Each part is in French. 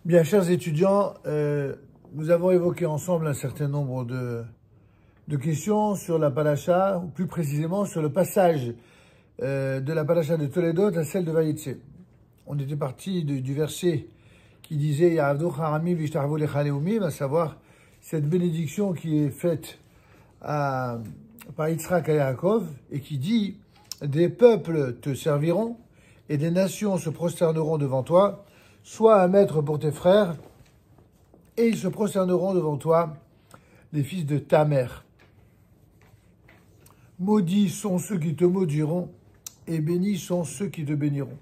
Bien, chers étudiants, nous avons évoqué ensemble un certain nombre de questions sur la paracha, ou plus précisément sur le passage de la paracha de Toledot à celle de Vaïtse. On était parti du verset qui disait Ya'avdu Haramim v'ishtarvu lecha leumim, à savoir cette bénédiction qui est faite par Yitzhak à Yaakov et qui dit des peuples te serviront et des nations se prosterneront devant toi. Sois un maître pour tes frères, et ils se prosterneront devant toi, les fils de ta mère. Maudits sont ceux qui te maudiront, et bénis sont ceux qui te béniront.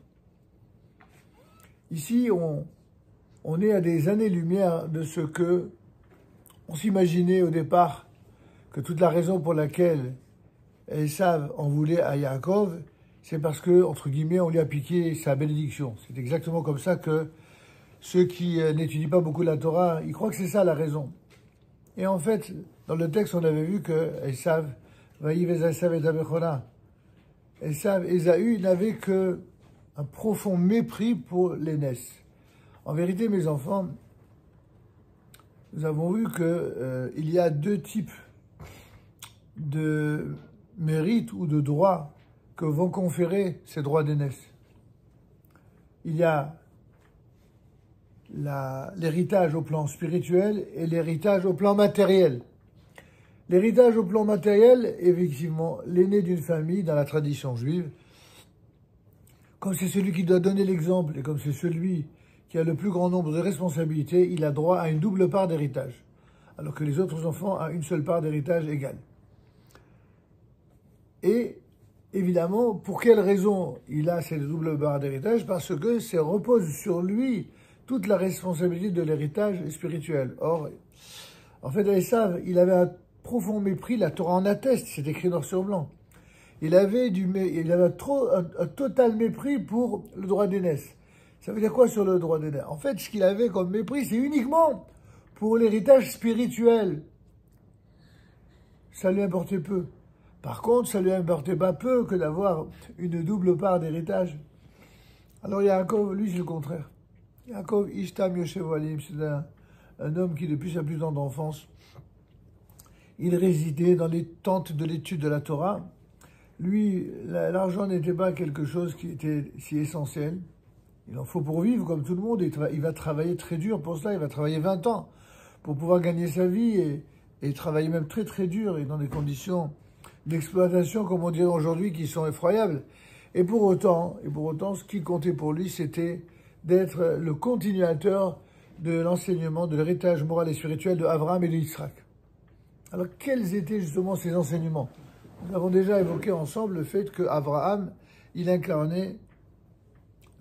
Ici, on est à des années-lumière de ce que on s'imaginait au départ, que toute la raison pour laquelle Esav en voulait à Yaakov, c'est parce que, entre guillemets, on lui a piqué sa bénédiction. C'est exactement comme ça que ceux qui n'étudient pas beaucoup la Torah, ils croient que c'est ça la raison. Et en fait, dans le texte, on avait vu que Esav, Esav et Abechona, Ésaü n'avait que un profond mépris pour l'aînesse. En vérité, mes enfants, nous avons vu que il y a deux types de mérites ou de droits que vont conférer ces droits d'aînesse. Il y a l'héritage au plan spirituel et l'héritage au plan matériel. L'héritage au plan matériel, effectivement, l'aîné d'une famille dans la tradition juive, comme c'est celui qui doit donner l'exemple et comme c'est celui qui a le plus grand nombre de responsabilités, il a droit à une double part d'héritage, alors que les autres enfants ont une seule part d'héritage égale. Et évidemment, pour quelle raison il a cette double part d'héritage? Parce que ça repose sur lui toute la responsabilité de l'héritage spirituel. Or, en fait, Esav, il avait un profond mépris, la Torah en atteste, c'est écrit noir sur blanc. Il avait un total mépris pour le droit d'aînesse. Ça veut dire quoi sur le droit d'aînesse? En fait, ce qu'il avait comme mépris, c'est uniquement pour l'héritage spirituel. Ça lui importait peu. Par contre, ça lui importait pas peu que d'avoir une double part d'héritage. Alors Yaakov, lui, c'est le contraire. Yaakov Ishtam Yoshev Alim, c'est un homme qui, depuis sa plus tendre enfance, il résidait dans les tentes de l'étude de la Torah. Lui, l'argent n'était pas quelque chose qui était si essentiel. Il en faut pour vivre, comme tout le monde. Il va travailler très dur pour cela. Il va travailler 20 ans pour pouvoir gagner sa vie et travailler même très très dur et dans des conditions d'exploitation, comme on dirait aujourd'hui, qui sont effroyables. Et pour autant, ce qui comptait pour lui, c'était d'être le continuateur de l'enseignement, de l'héritage moral et spirituel de Abraham et de Yitzhak. Alors, quels étaient justement ces enseignements? Nous avons déjà évoqué ensemble le fait que Abraham, il incarnait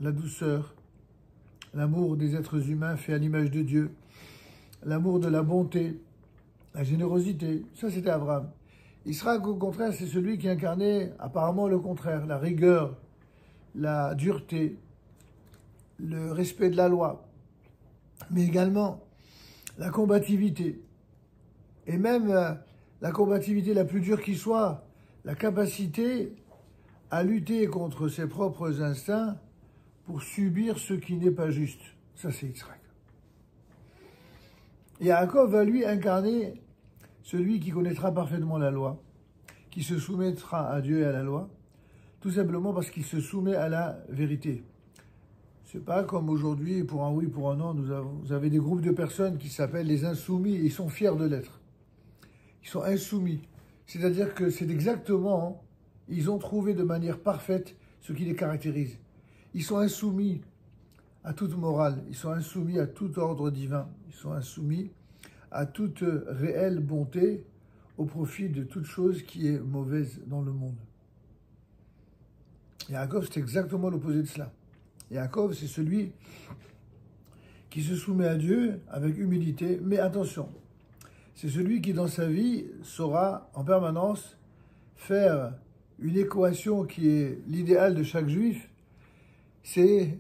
la douceur, l'amour des êtres humains fait à l'image de Dieu, l'amour de la bonté, la générosité. Ça, c'était Abraham. Yitzhak, au contraire, c'est celui qui incarnait apparemment le contraire, la rigueur, la dureté, le respect de la loi, mais également la combativité. Et même la combativité la plus dure qui soit, la capacité à lutter contre ses propres instincts pour subir ce qui n'est pas juste. Ça, c'est Yitzhak. Et Yaakov va lui incarner celui qui connaîtra parfaitement la loi, qui se soumettra à Dieu et à la loi, tout simplement parce qu'il se soumet à la vérité. C'est pas comme aujourd'hui, pour un oui, pour un non, vous avez des groupes de personnes qui s'appellent les insoumis et ils sont fiers de l'être. Ils sont insoumis. C'est-à-dire que c'est exactement, ils ont trouvé de manière parfaite ce qui les caractérise. Ils sont insoumis à toute morale, ils sont insoumis à tout ordre divin, ils sont insoumis à toute réelle bonté au profit de toute chose qui est mauvaise dans le monde. Yaakov, c'est exactement l'opposé de cela. Yaakov, c'est celui qui se soumet à Dieu avec humilité, mais attention, c'est celui qui dans sa vie saura en permanence faire une équation qui est l'idéal de chaque juif, c'est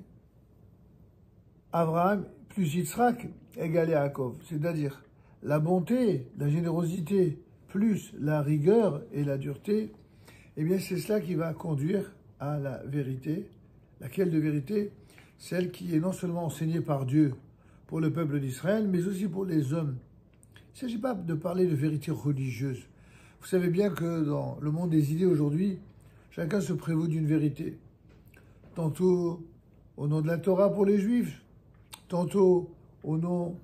Abraham plus Yitzhak égale Yaakov, c'est-à-dire la bonté, la générosité, plus la rigueur et la dureté, eh bien c'est cela qui va conduire à la vérité. Laquelle de vérité? Celle qui est non seulement enseignée par Dieu pour le peuple d'Israël, mais aussi pour les hommes. Il ne s'agit pas de parler de vérité religieuse. Vous savez bien que dans le monde des idées aujourd'hui, chacun se prévaut d'une vérité. Tantôt au nom de la Torah pour les Juifs, tantôt au nom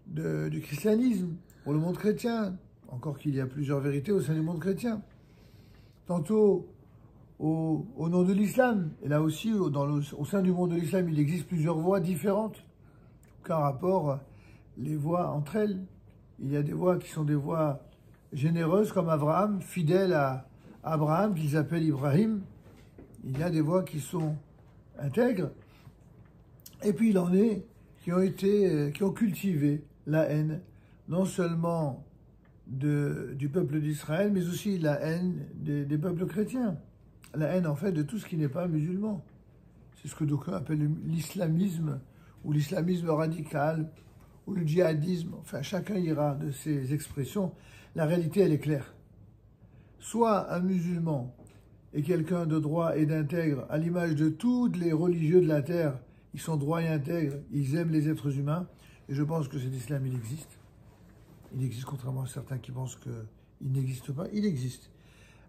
du christianisme, pour le monde chrétien, encore qu'il y a plusieurs vérités au sein du monde chrétien, tantôt au nom de l'islam. Et là aussi, au sein du monde de l'islam, il existe plusieurs voies différentes. Aucun rapport, les voies entre elles. Il y a des voies qui sont des voies généreuses, comme Abraham, fidèle à Abraham, qu'ils appellent Ibrahim. Il y a des voies qui sont intègres. Et puis il en est qui ont cultivé la haine, non seulement du peuple d'Israël, mais aussi la haine des peuples chrétiens. La haine, en fait, de tout ce qui n'est pas musulman. C'est ce que d'aucuns appellent l'islamisme, ou l'islamisme radical, ou le djihadisme. Enfin, chacun ira de ces expressions. La réalité, elle est claire. Soit un musulman est quelqu'un de droit et d'intègre, à l'image de tous les religieux de la terre. Ils sont droits et intègres, ils aiment les êtres humains. Et je pense que cet islam, il existe. Il existe, contrairement à certains qui pensent qu'il n'existe pas. Il existe.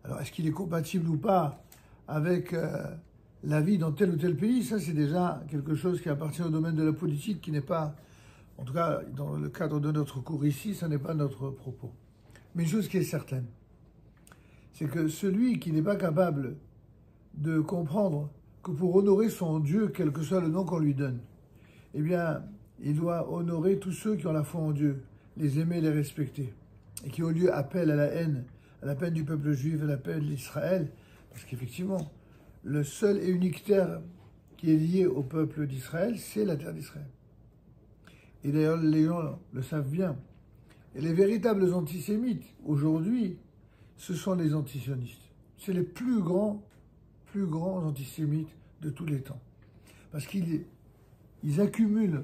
Alors, est-ce qu'il est compatible ou pas avec la vie dans tel ou tel pays? Ça, c'est déjà quelque chose qui appartient au domaine de la politique, qui n'est pas, en tout cas, dans le cadre de notre cours ici, ça n'est pas notre propos. Mais une chose qui est certaine, c'est que celui qui n'est pas capable de comprendre que pour honorer son Dieu, quel que soit le nom qu'on lui donne, eh bien, il doit honorer tous ceux qui ont la foi en Dieu, les aimer, les respecter, et qui au lieu appellent à la haine, à la peine du peuple juif, à la peine d'Israël, parce qu'effectivement, le seul et unique terre qui est lié au peuple d'Israël, c'est la terre d'Israël. Et d'ailleurs, les gens le savent bien. Et les véritables antisémites, aujourd'hui, ce sont les antisionistes. C'est les plus grands antisémites de tous les temps. Parce qu'ils accumulent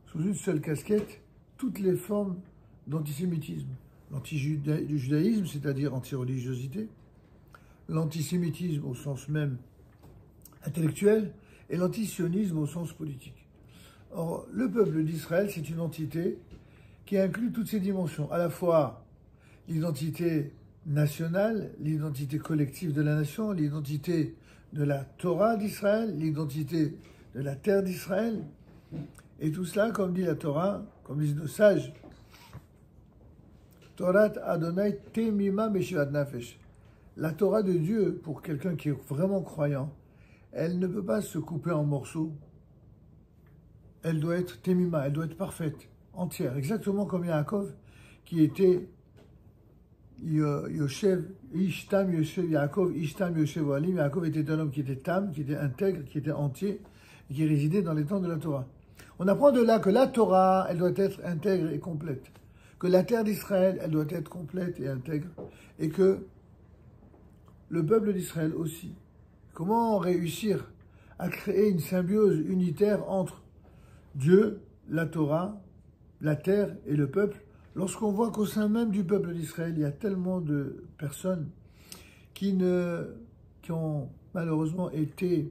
sous une seule casquette toutes les formes d'antisémitisme. L'anti-judaïsme, c'est-à-dire anti-religiosité, l'antisémitisme au sens même intellectuel, et l'antisionisme au sens politique. Or, le peuple d'Israël, c'est une entité qui inclut toutes ces dimensions, à la fois l'identité nationale, l'identité collective de la nation, l'identité de la Torah d'Israël, l'identité de la terre d'Israël, et tout cela, comme dit la Torah, comme disent nos sages, Torah Adonai Temima Meshivat Nafesh. La Torah de Dieu, pour quelqu'un qui est vraiment croyant, elle ne peut pas se couper en morceaux. Elle doit être Temima, elle doit être parfaite, entière, exactement comme Yaakov, qui était Yoshev, Ishtam Yoshev, Yaakov, Ishtam Yoshev Ohalim. Yaakov était un homme qui était tam, qui était intègre, qui était entier, et qui résidait dans les temps de la Torah. On apprend de là que la Torah, elle doit être intègre et complète. Que la terre d'Israël, elle doit être complète et intègre. Et que le peuple d'Israël aussi. Comment réussir à créer une symbiose unitaire entre Dieu, la Torah, la terre et le peuple, lorsqu'on voit qu'au sein même du peuple d'Israël, il y a tellement de personnes qui ont malheureusement été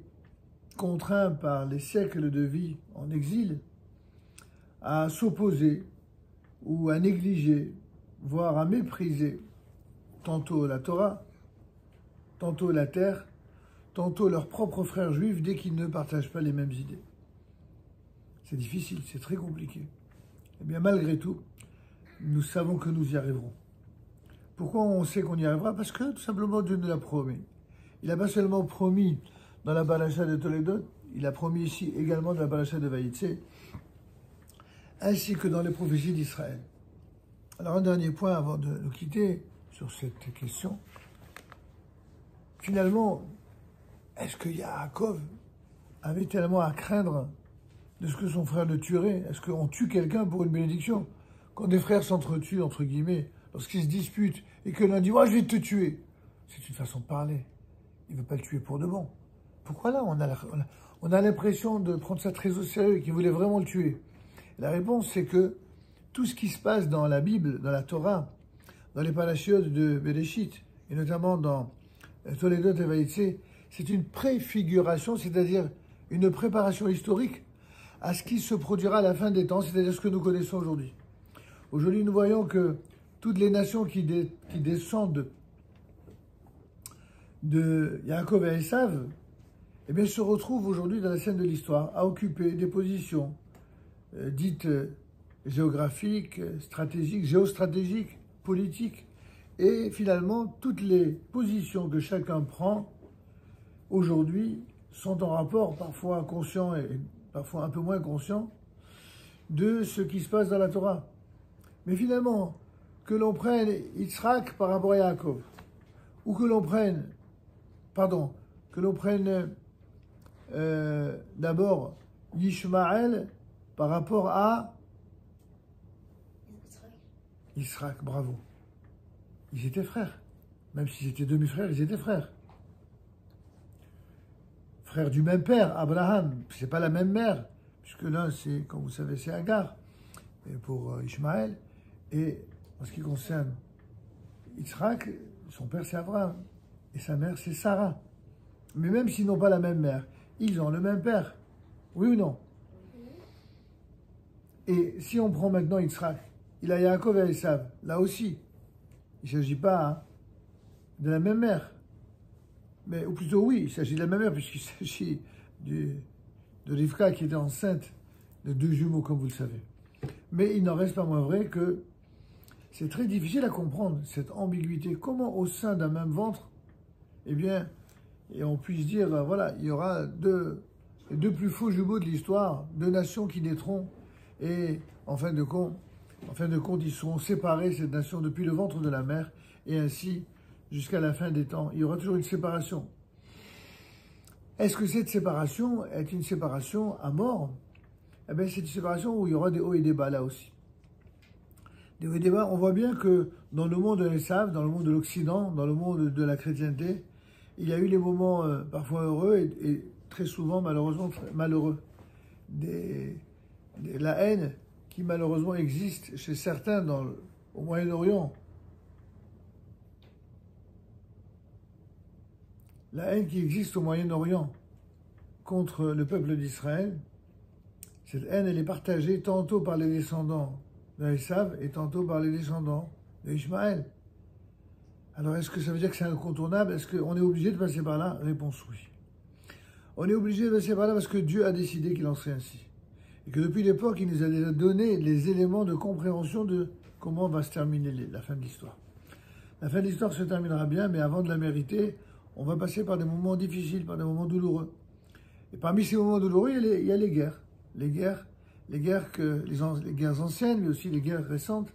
contraints par les siècles de vie en exil à s'opposer ou à négliger, voire à mépriser tantôt la Torah, tantôt la terre, tantôt leurs propres frères juifs dès qu'ils ne partagent pas les mêmes idées. C'est difficile, c'est très compliqué. Eh bien, malgré tout, nous savons que nous y arriverons. Pourquoi on sait qu'on y arrivera? Parce que tout simplement Dieu nous l'a promis. Il n'a pas seulement promis dans la paracha de Toledot, il a promis ici également dans la paracha de Vaïtse, ainsi que dans les prophéties d'Israël. Alors un dernier point avant de nous quitter sur cette question. Finalement, est-ce que Yaakov avait tellement à craindre de ce que son frère le tuerait? Est-ce qu'on tue quelqu'un pour une bénédiction? Quand des frères s'entretuent, entre guillemets, lorsqu'ils se disputent, et que l'un dit « moi, je vais te tuer », c'est une façon de parler. Il ne veut pas le tuer pour de bon. Pourquoi là, on a l'impression de prendre ça très au sérieux, qu'il voulait vraiment le tuer? La réponse, c'est que tout ce qui se passe dans la Bible, dans la Torah, dans les parachiotes de Bereshit, et notamment dans Toledot et Vaïtse, c'est une préfiguration, c'est-à-dire une préparation historique à ce qui se produira à la fin des temps, c'est-à-dire ce que nous connaissons aujourd'hui. Aujourd'hui, nous voyons que toutes les nations qui descendent de Yaakov et Esav, eh bien, se retrouvent aujourd'hui dans la scène de l'histoire à occuper des positions dites géographiques, stratégiques, géostratégiques, politiques. Et finalement, toutes les positions que chacun prend aujourd'hui sont en rapport, parfois conscient et parfois un peu moins conscient, de ce qui se passe dans la Torah. Mais finalement, que l'on prenne Yitzhak par rapport à Yaakov, ou que l'on prenne d'abord Yishmaël par rapport à Yitzhak, bravo. Ils étaient frères. Même s'ils étaient demi-frères, ils étaient frères. Frères du même père, Abraham. C'est pas la même mère, puisque l'un, c'est, comme vous savez, c'est Agar, et pour Ishmaël. Et en ce qui concerne Yitzhak, son père, c'est Abraham. Et sa mère, c'est Sarah. Mais même s'ils n'ont pas la même mère, ils ont le même père. Oui ou non? Et si on prend maintenant Yitzhak, il a Yaakov et Esav, là aussi. Il ne s'agit pas de la même mère. Mais, ou plutôt oui, il s'agit de la même mère, puisqu'il s'agit de Rivka qui était enceinte de 2 jumeaux, comme vous le savez. Mais il n'en reste pas moins vrai que c'est très difficile à comprendre, cette ambiguïté. Comment au sein d'un même ventre, eh bien, et on puisse dire, voilà, il y aura les deux plus faux jumeaux de l'histoire, 2 nations qui naîtront, et en fin de compte, ils seront séparés, cette nation, depuis le ventre de la mère, et ainsi, jusqu'à la fin des temps, il y aura toujours une séparation. Est-ce que cette séparation est une séparation à mort? Eh bien, c'est une séparation où il y aura des hauts et des bas, là aussi. Des hauts et des bas, on voit bien que dans le monde de l'Esav, dans le monde de l'Occident, dans le monde de la chrétienté, il y a eu des moments parfois heureux et très souvent, malheureusement, malheureux. La haine qui malheureusement existe chez certains au Moyen-Orient. La haine qui existe au Moyen-Orient contre le peuple d'Israël, cette haine, elle est partagée tantôt par les descendants d'Esav et tantôt par les descendants d'Ishmaël. Alors, est-ce que ça veut dire que c'est incontournable? Est-ce qu'on est obligé de passer par là? Réponse oui. On est obligé de passer par là parce que Dieu a décidé qu'il en serait ainsi. Et que depuis l'époque, il nous a déjà donné les éléments de compréhension de comment va se terminer la fin de l'histoire. La fin de l'histoire se terminera bien, mais avant de la mériter, on va passer par des moments difficiles, par des moments douloureux. Et parmi ces moments douloureux, il y a les guerres. Les guerres anciennes, mais aussi les guerres récentes,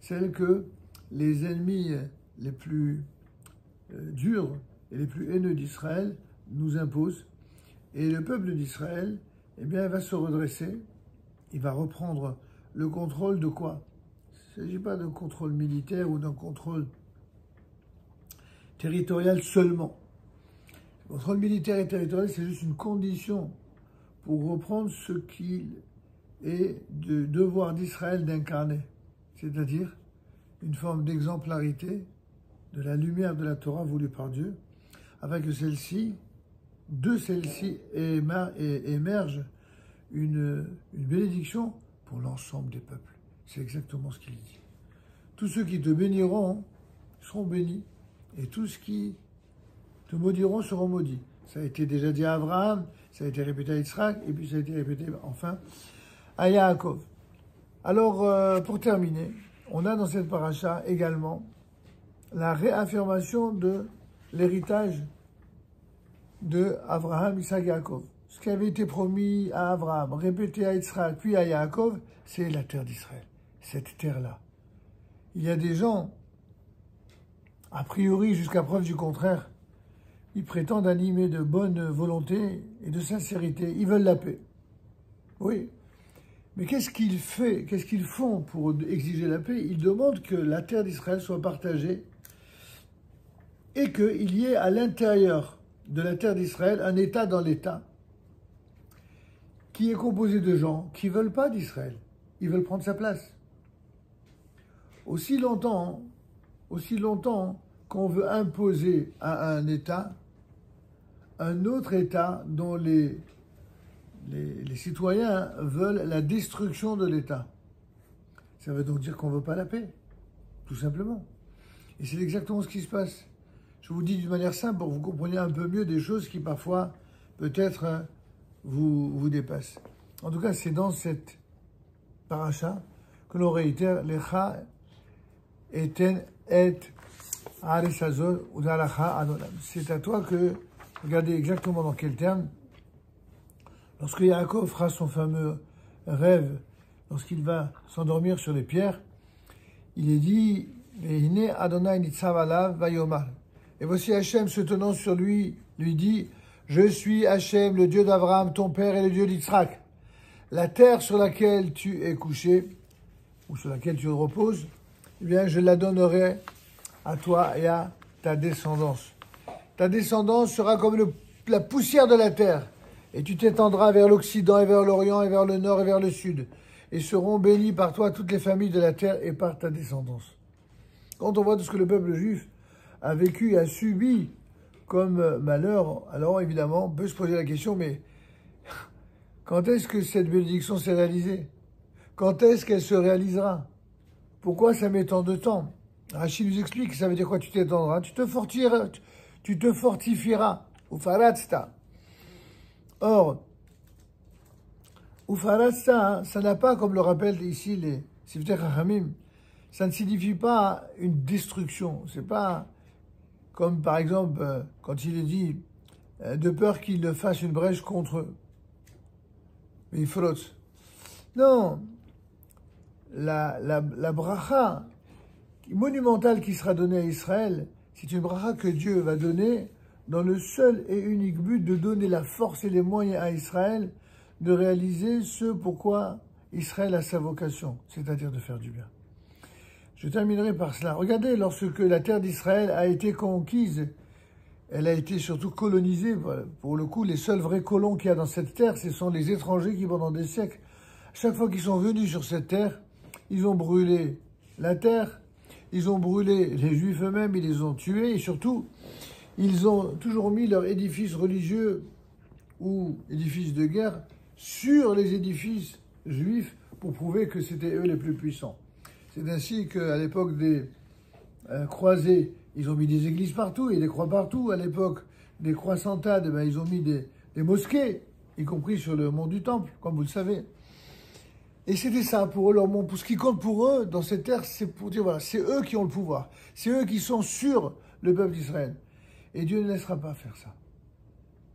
celles que les ennemis les plus durs et les plus haineux d'Israël nous imposent. Et le peuple d'Israël, eh bien, va se redresser, il va reprendre le contrôle de quoi? Il ne s'agit pas d'un contrôle militaire ou d'un contrôle territorial seulement. Le contrôle militaire et territorial, c'est juste une condition pour reprendre ce qu'il est de devoir d'Israël d'incarner, c'est-à-dire une forme d'exemplarité de la lumière de la Torah voulue par Dieu, afin que de celle-ci émerge une bénédiction pour l'ensemble des peuples. C'est exactement ce qu'il dit. Tous ceux qui te béniront seront bénis, et tous ceux qui te maudiront seront maudits. Ça a été déjà dit à Abraham, ça a été répété à Yitzhak, et puis ça a été répété enfin à Yaakov. Alors, pour terminer, on a dans cette paracha également la réaffirmation de l'héritage de Abraham, Isaac, Yaakov. Ce qui avait été promis à Abraham, répété à Yitzhak, puis à Yaakov, c'est la terre d'Israël, cette terre-là. Il y a des gens, a priori jusqu'à preuve du contraire, ils prétendent animer de bonne volonté et de sincérité. Ils veulent la paix. Oui. Mais qu'est-ce qu'ils font pour exiger la paix? Ils demandent que la terre d'Israël soit partagée et qu'il y ait à l'intérieur de la terre d'Israël un État dans l'État qui est composé de gens qui ne veulent pas d'Israël. Ils veulent prendre sa place. Aussi longtemps qu'on veut imposer à un État un autre État dont les les citoyens veulent la destruction de l'État. Ça veut donc dire qu'on ne veut pas la paix, tout simplement. Et c'est exactement ce qui se passe. Je vous dis d'une manière simple pour que vous compreniez un peu mieux des choses qui parfois, peut-être, vous dépassent. En tout cas, c'est dans cette paracha que l'on réitère Lecha eten et arisazol udalacha adolam. C'est à toi que, regardez exactement dans quel terme, lorsque Yaakov fera son fameux rêve, lorsqu'il va s'endormir sur les pierres, il est dit Vehine Adonai nitzav alav vayomar. Et voici Hachem se tenant sur lui dit je suis Hachem, le Dieu d'Abraham, ton père, et le Dieu d'Yitzhak. La terre sur laquelle tu es couché, ou sur laquelle tu reposes, eh bien, je la donnerai à toi et à ta descendance. Ta descendance sera comme la poussière de la terre, et tu t'étendras vers l'Occident et vers l'Orient et vers le Nord et vers le Sud, et seront bénies par toi toutes les familles de la terre et par ta descendance. Quand on voit tout ce que le peuple juif a vécu et a subi comme malheur, alors évidemment, on peut se poser la question, mais quand est-ce que cette bénédiction s'est réalisée? Quand est-ce qu'elle se réalisera? Pourquoi ça met tant de temps? Rachid nous explique, ça veut dire quoi? Tu t'étendras, tu te fortifieras. Ufaratsta. Or, Ufaratsta, ça n'a pas, comme le rappellent ici les Siftei Chachamim, ça ne signifie pas une destruction. C'est pas comme par exemple quand il est dit de peur qu'il fasse une brèche contre eux. Mais il frotte. Non, la bracha monumentale qui sera donnée à Israël, c'est une bracha que Dieu va donner dans le seul et unique but de donner la force et les moyens à Israël de réaliser ce pourquoi Israël a sa vocation, c'est-à-dire de faire du bien. Je terminerai par cela. Regardez, lorsque la terre d'Israël a été conquise, elle a été surtout colonisée. Pour le coup, les seuls vrais colons qu'il y a dans cette terre, ce sont les étrangers qui, pendant des siècles, chaque fois qu'ils sont venus sur cette terre, ils ont brûlé la terre, ils ont brûlé les Juifs eux-mêmes, ils les ont tués, et surtout, ils ont toujours mis leurs édifices religieux ou édifices de guerre sur les édifices juifs pour prouver que c'était eux les plus puissants. C'est ainsi qu'à l'époque des croisés, ils ont mis des églises partout et des croix partout. À l'époque des croissantades, ils ont mis des mosquées, y compris sur le mont du Temple, comme vous le savez. Et c'était ça pour eux, leur monde. Pour ce qui compte pour eux, dans cette terre, c'est pour dire, voilà, c'est eux qui ont le pouvoir. C'est eux qui sont sur le peuple d'Israël. Et Dieu ne laissera pas faire ça.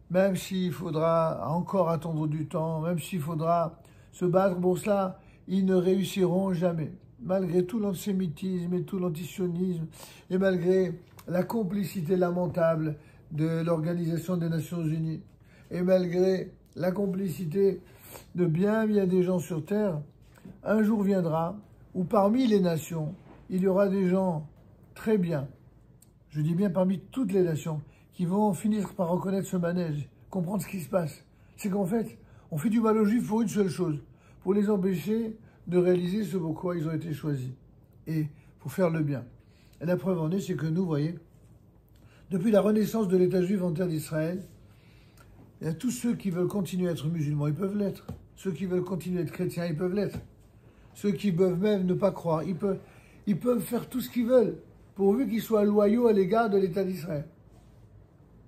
Même s'il faudra encore attendre du temps, même s'il faudra se battre pour cela, ils ne réussiront jamais. Malgré tout l'antisémitisme et tout l'antisionisme, et malgré la complicité lamentable de l'Organisation des Nations Unies, et malgré la complicité de bien des gens sur Terre, un jour viendra où parmi les nations, il y aura des gens très bien, je dis bien parmi toutes les nations, qui vont finir par reconnaître ce manège, comprendre ce qui se passe. C'est qu'en fait, on fait du mal aux Juifs pour une seule chose, pour les empêcher de réaliser ce pourquoi ils ont été choisis, et pour faire le bien. Et la preuve en est, c'est que nous, voyez, depuis la renaissance de l'État juif en terre d'Israël, il y a tous ceux qui veulent continuer à être musulmans, ils peuvent l'être. Ceux qui veulent continuer à être chrétiens, ils peuvent l'être. Ceux qui peuvent même ne pas croire, ils peuvent faire tout ce qu'ils veulent, pourvu qu'ils soient loyaux à l'égard de l'État d'Israël.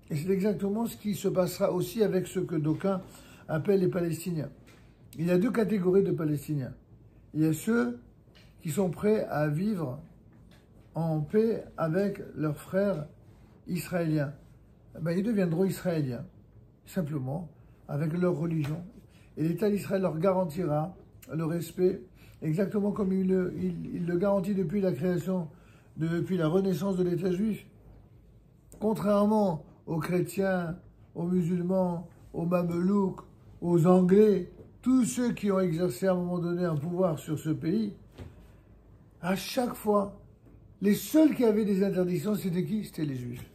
Et c'est exactement ce qui se passera aussi avec ce que d'aucuns appellent les Palestiniens. Il y a deux catégories de Palestiniens. Il y a ceux qui sont prêts à vivre en paix avec leurs frères israéliens. Ils deviendront israéliens, simplement, avec leur religion. Et l'État d'Israël leur garantira le respect, exactement comme il le garantit depuis la création, depuis la renaissance de l'État juif. Contrairement aux chrétiens, aux musulmans, aux mamelouks, aux Anglais, tous ceux qui ont exercé à un moment donné un pouvoir sur ce pays, à chaque fois, les seuls qui avaient des interdictions, c'était qui? C'était les Juifs.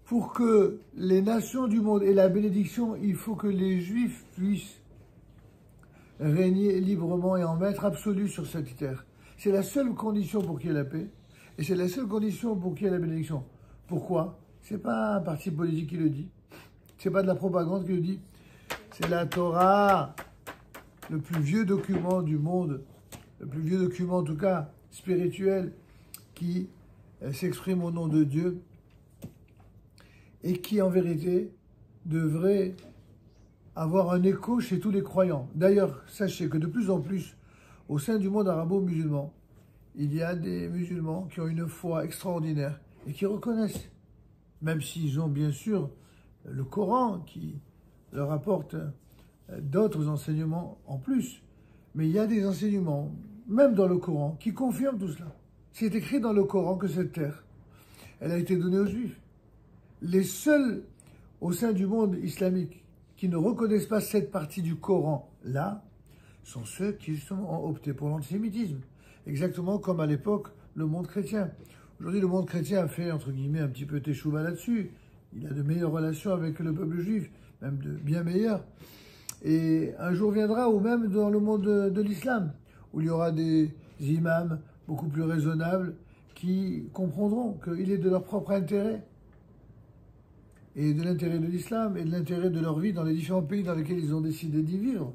Pour que les nations du monde aient la bénédiction, il faut que les Juifs puissent régner librement et en maître absolu sur cette terre. C'est la seule condition pour qu'il y ait la paix, et c'est la seule condition pour qu'il y ait la bénédiction. Pourquoi? C'est pas un parti politique qui le dit, c'est pas de la propagande qui le dit. C'est la Torah, le plus vieux document du monde, le plus vieux document en tout cas spirituel qui s'exprime au nom de Dieu et qui en vérité devrait avoir un écho chez tous les croyants. D'ailleurs, sachez que de plus en plus, au sein du monde arabo-musulman, il y a des musulmans qui ont une foi extraordinaire et qui reconnaissent, même s'ils ont bien sûr le Coran qui leur apporte d'autres enseignements en plus, mais il y a des enseignements, même dans le Coran, qui confirment tout cela. C'est écrit dans le Coran que cette terre, elle a été donnée aux Juifs. Les seuls au sein du monde islamique qui ne reconnaissent pas cette partie du Coran-là sont ceux qui justement ont opté pour l'antisémitisme. Exactement comme à l'époque le monde chrétien. Aujourd'hui, le monde chrétien a fait, entre guillemets, un petit peu teshuva là-dessus. Il a de meilleures relations avec le peuple juif, même de bien meilleures. Et un jour viendra, ou même dans le monde de l'islam, où il y aura des imams beaucoup plus raisonnables qui comprendront qu'il est de leur propre intérêt et de l'intérêt de l'islam et de l'intérêt de leur vie dans les différents pays dans lesquels ils ont décidé d'y vivre,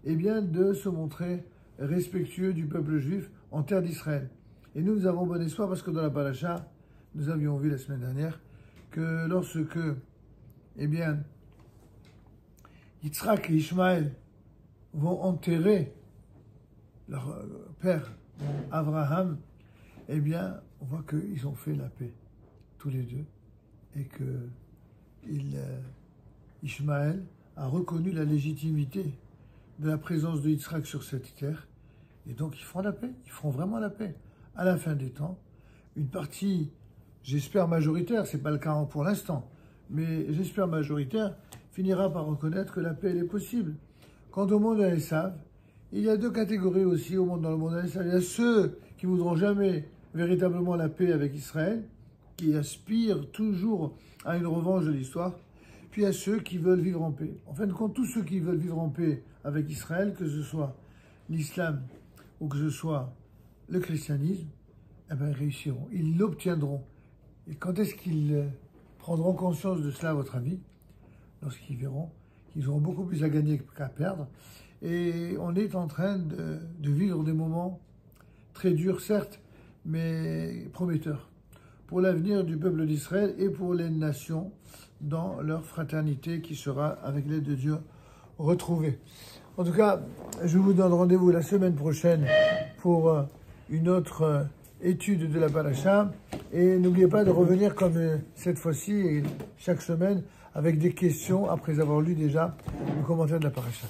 eh bien de se montrer respectueux du peuple juif en terre d'Israël. Et nous avons bon espoir parce que dans la paracha, nous avions vu la semaine dernière que lorsque, eh bien, Yitzhak et Ishmaël vont enterrer leur père Abraham, eh bien, on voit qu'ils ont fait la paix, tous les deux, et que Ishmaël a reconnu la légitimité de la présence de Yitzhak sur cette terre, et donc ils feront la paix, ils feront vraiment la paix. À la fin des temps, une partie, j'espère majoritaire, c'est pas le cas pour l'instant, mais j'espère majoritaire, finira par reconnaître que la paix elle est possible. Quant au monde Esav, il y a deux catégories aussi dans le monde Esav. Il y a ceux qui voudront jamais véritablement la paix avec Israël, qui aspirent toujours à une revanche de l'histoire, puis il y a ceux qui veulent vivre en paix. En fin de compte, tous ceux qui veulent vivre en paix avec Israël, que ce soit l'islam ou que ce soit le christianisme, eh bien, ils réussiront, ils l'obtiendront. Et quand est-ce qu'ils prendront conscience de cela, à votre avis? Lorsqu'ils verront qu'ils auront beaucoup plus à gagner qu'à perdre. Et on est en train de vivre des moments très durs, certes, mais prometteurs, pour l'avenir du peuple d'Israël et pour les nations dans leur fraternité qui sera, avec l'aide de Dieu, retrouvée. En tout cas, je vous donne rendez-vous la semaine prochaine pour une autre étude de la paracha. Et n'oubliez pas de revenir comme cette fois-ci, et chaque semaine, avec des questions après avoir lu déjà le commentaire de la paracha.